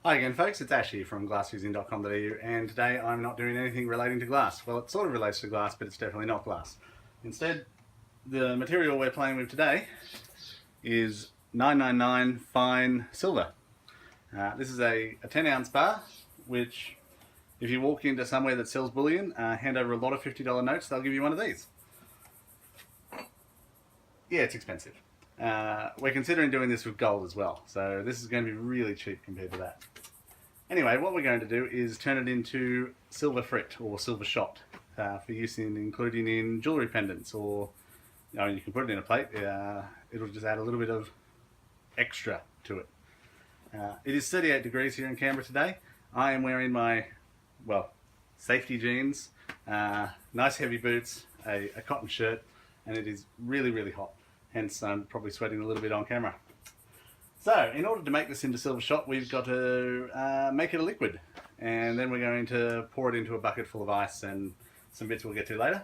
Hi again folks, it's Ash here from glassfusing.com.au, and today I'm not doing anything relating to glass. Well, it sort of relates to glass, but it's definitely not glass. Instead, the material we're playing with today is 999 fine silver. This is a 10-ounce bar, which if you walk into somewhere that sells bullion, hand over a lot of $50 notes, they'll give you one of these. Yeah, it's expensive. We're considering doing this with gold as well, so this is going to be really cheap compared to that. Anyway, what we're going to do is turn it into silver frit or silver shot for use in including in jewellery pendants, or you can put it in a plate. It'll just add a little bit of extra to it. It is 38 degrees here in Canberra today. I am wearing my, safety jeans, nice heavy boots, a cotton shirt, and it is really, really hot. Hence, I'm probably sweating a little bit on camera. So, in order to make this into silver shot, we've got to make it a liquid. And then we're going to pour it into a bucket full of ice and some bits we'll get to later.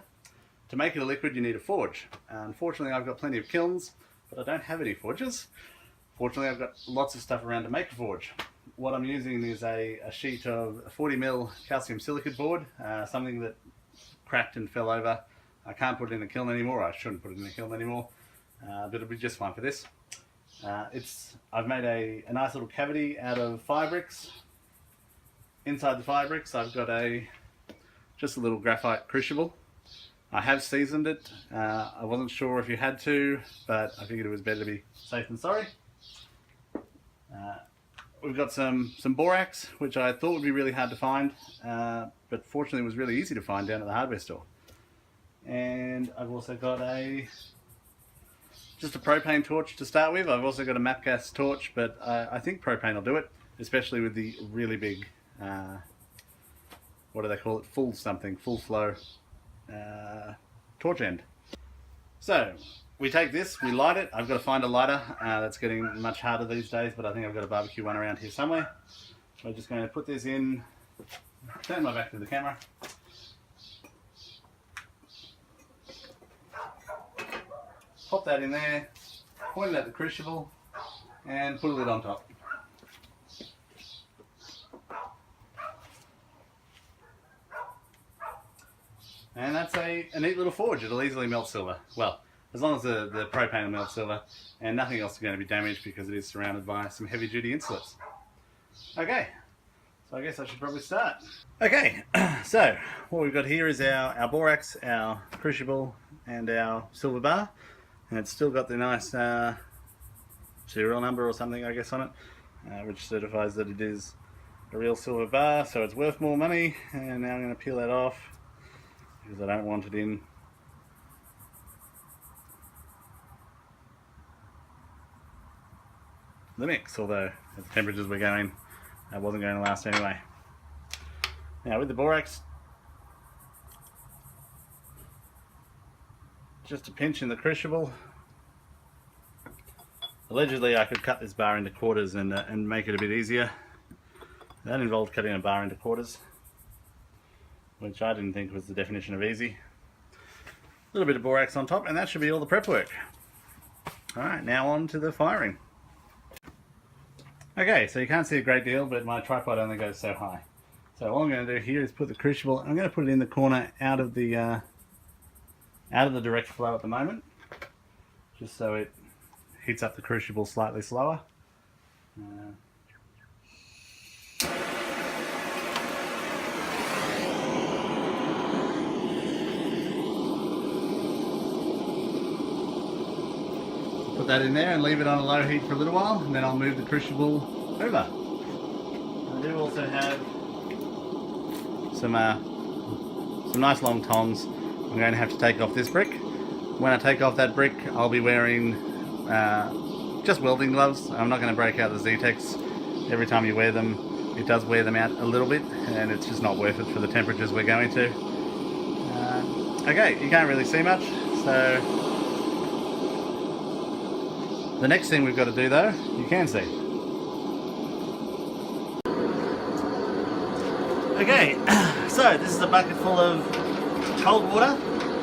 To make it a liquid, you need a forge. Unfortunately, I've got plenty of kilns, but I don't have any forges. Fortunately, I've got lots of stuff around to make a forge. What I'm using is a sheet of 40mm calcium silicate board, something that cracked and fell over. I can't put it in a kiln anymore. I shouldn't put it in a kiln anymore, but it'll be just fine for this. I've made a nice little cavity out of fire bricks. Inside the fire bricks, I've got just a little graphite crucible. I have seasoned it. I wasn't sure if you had to, but I figured it was better to be safe than sorry. We've got some borax, which I thought would be really hard to find, but fortunately it was really easy to find down at the hardware store. And I've also got just a propane torch to start with. I've also got a MAP gas torch, but I think propane will do it, especially with the really big, what do they call it, full flow torch end. So we take this, we light it. I've got to find a lighter. That's getting much harder these days, but I think I've got a barbecue one around here somewhere. So I'm just going to put this in, turn my back to the camera. Pop that in there, point it at the crucible, and put a lid on top. And that's a neat little forge. It'll easily melt silver. Well, as long as the propane will melt silver, and nothing else is going to be damaged because it is surrounded by some heavy duty insulates. Okay, so I guess I should probably start. Okay, so what we've got here is our borax, our crucible, and our silver bar. And it's still got the nice serial number or something, I guess, on it, which certifies that it is a real silver bar, so it's worth more money. And now I'm going to peel that off because I don't want it in the mix, although at the temperatures we're going, that wasn't going to last anyway. Now with the borax, just a pinch in the crucible. Allegedly I could cut this bar into quarters and make it a bit easier. That involved cutting a bar into quarters, which I didn't think was the definition of easy. A little bit of borax on top, and that should be all the prep work. Alright, now on to the firing. Okay, so you can't see a great deal, but my tripod only goes so high. So all I'm going to do here is put the crucible, I'm going to put it in the corner out of the direct flow at the moment, just so it heats up the crucible slightly slower. Put that in there and leave it on a low heat for a little while, and then I'll move the crucible over. I do also have some nice long tongs. I'm going to have to take off this brick. When I take off that brick, I'll be wearing just welding gloves. I'm not going to break out the Z-Tex. Every time you wear them, it does wear them out a little bit, and it's just not worth it for the temperatures we're going to. Okay, you can't really see much, so the next thing we've got to do though, you can see. Okay, so this is a bucket full of cold water,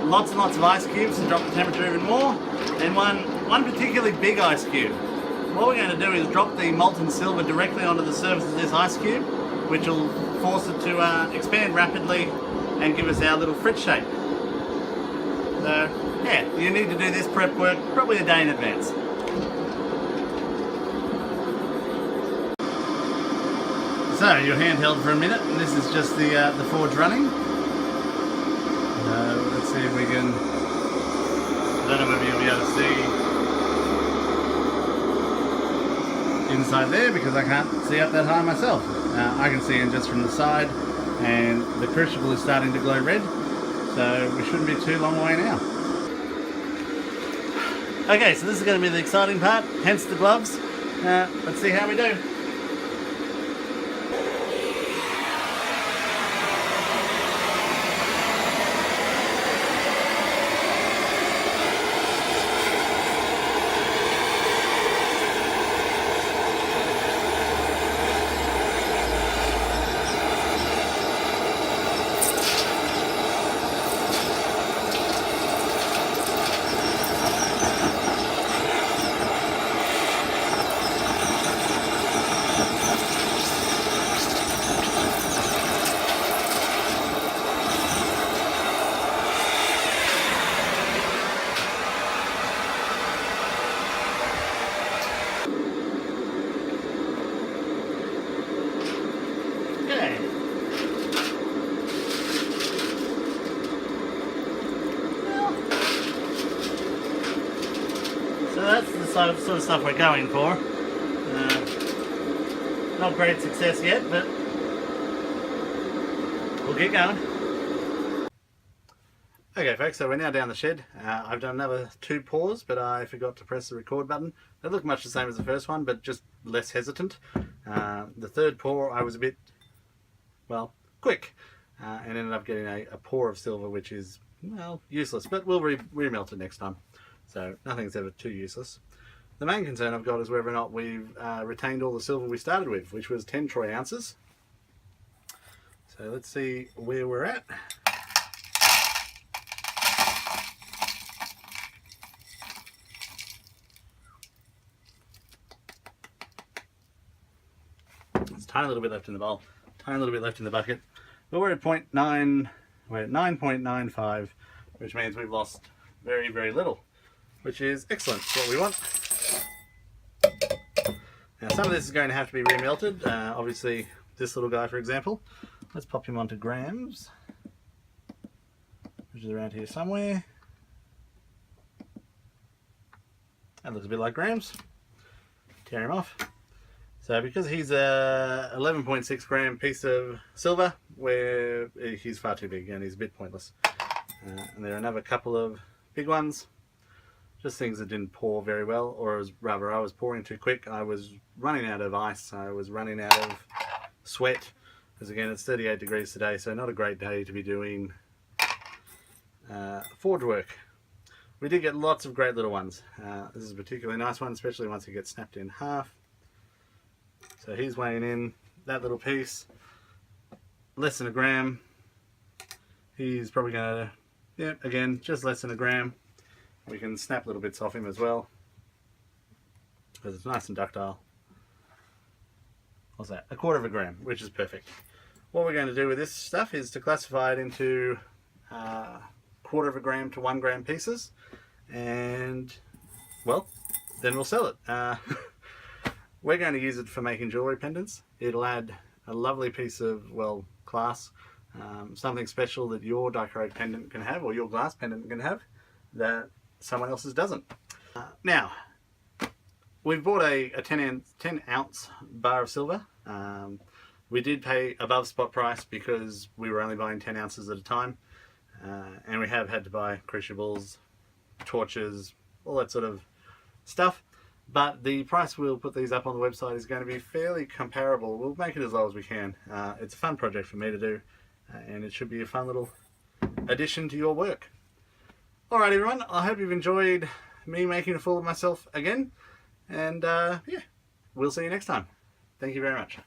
lots and lots of ice cubes to drop the temperature even more, and one particularly big ice cube. what we're going to do is drop the molten silver directly onto the surface of this ice cube, which will force it to expand rapidly and give us our little Frit shape. So yeah, you need to do this prep work probably a day in advance. So you're handheld for a minute, and this is just the forge running. Let's see if we can, I don't know if you'll be able to see inside there because I can't see up that high myself. I can see in just from the side, and the crucible is starting to glow red, so we shouldn't be too long away now. Okay, so this is going to be the exciting part, hence the gloves. Let's see how we do. So that's the sort of stuff we're going for. Not great success yet, but we'll get going. Okay folks, so we're now down the shed. I've done another 2 pours, but I forgot to press the record button. They look much the same as the first one, but just less hesitant. The 3rd pour I was a bit, well, quick, and ended up getting a pour of silver, which is, well, useless, but we'll remelt it next time. So nothing's ever too useless. The main concern I've got is whether or not we've retained all the silver we started with, which was 10 troy ounces. So let's see where we're at. There's a tiny little bit left in the bowl, tiny little bit left in the bucket. But we're at 9.95, which means we've lost very, very little, which is excellent. It's what we want. Now some of this is going to have to be remelted. Obviously this little guy, for example. Let's pop him onto grams, which is around here somewhere. That looks a bit like grams. Tear him off. So because he's a 11.6 gram piece of silver, he's far too big and he's a bit pointless. And there are another couple of big ones. Just things that didn't pour very well, or rather I was pouring too quick. I was running out of ice, I was running out of sweat, because again it's 38 degrees today, so not a great day to be doing forge work. We did get lots of great little ones. This is a particularly nice one, especially once it gets snapped in half. So he's weighing in, that little piece, less than a gram. He's probably going to, yeah, again, just less than a gram. We can snap little bits off him as well, because it's nice and ductile. What's that? 1/4 gram, which is perfect. What we're going to do with this stuff is to classify it into 1/4 gram to 1 gram pieces, and well, then we'll sell it. We're going to use it for making jewellery pendants. It'll add a lovely piece of, well, class, something special that your dichroic pendant can have, or your glass pendant can have, that someone else's doesn't. Now, we've bought a 10 ounce bar of silver. We did pay above spot price because we were only buying 10 ounces at a time, and we have had to buy crucibles, torches, all that sort of stuff. But the price we'll put these up on the website is going to be fairly comparable. We'll make it as low as we can. It's a fun project for me to do, and it should be a fun little addition to your work. Alright everyone, I hope you've enjoyed me making a fool of myself again, and yeah, we'll see you next time. Thank you very much.